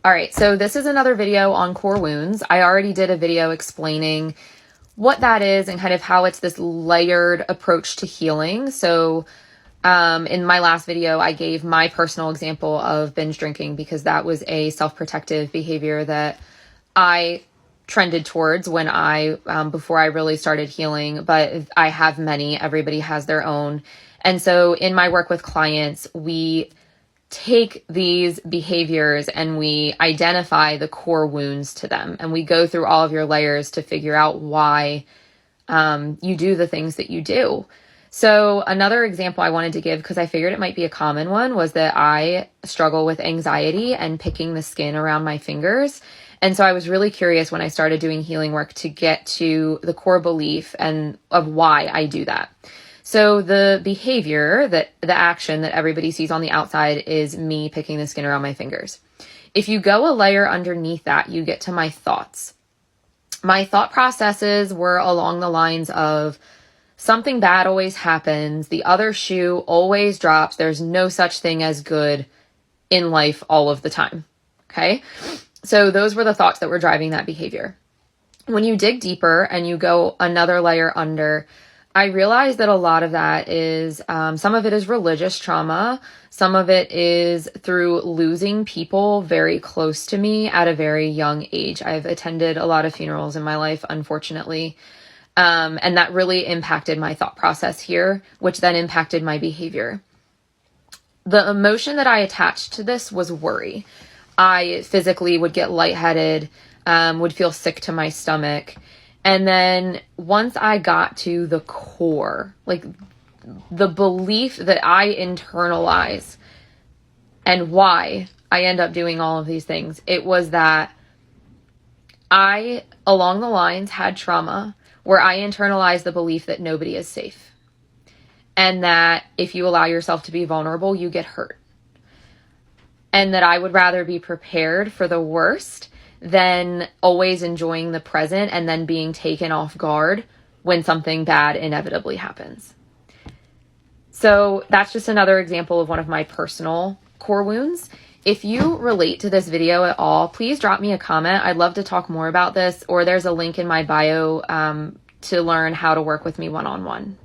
All right, so this is another video on core wounds. I already did a video explaining what that is and kind of how it's this layered approach to healing. So in my last video, I gave my personal example of binge drinking because that was a self-protective behavior that I trended towards when before I really started healing, but I have many, everybody has their own. And so in my work with clients, we take these behaviors and we identify the core wounds to them. And we go through all of your layers to figure out why you do the things that you do. So another example I wanted to give, because I figured it might be a common one, was that I struggle with anxiety and picking the skin around my fingers. And so I was really curious when I started doing healing work to get to the core belief and of why I do that. So the behavior, the action that everybody sees on the outside is me picking the skin around my fingers. If you go a layer underneath that, you get to my thoughts. My thought processes were along the lines of something bad always happens. The other shoe always drops. There's no such thing as good in life all of the time. Okay. So those were the thoughts that were driving that behavior. When you dig deeper and you go another layer under, I realized that a lot of that is, some of it is religious trauma. Some of it is through losing people very close to me at a very young age. I've attended a lot of funerals in my life, unfortunately. And that really impacted my thought process here, which then impacted my behavior. The emotion that I attached to this was worry. I physically would get lightheaded, would feel sick to my stomach. And then once I got to the core, like the belief that I internalize and why I end up doing all of these things, it was that I, along the lines, had trauma where I internalized the belief that nobody is safe. And that if you allow yourself to be vulnerable, you get hurt. And that I would rather be prepared for the worst than always enjoying the present and then being taken off guard when something bad inevitably happens. So that's just another example of one of my personal core wounds. If you relate to this video at all, please drop me a comment. I'd love to talk more about this, or there's a link in my bio to learn how to work with me one-on-one.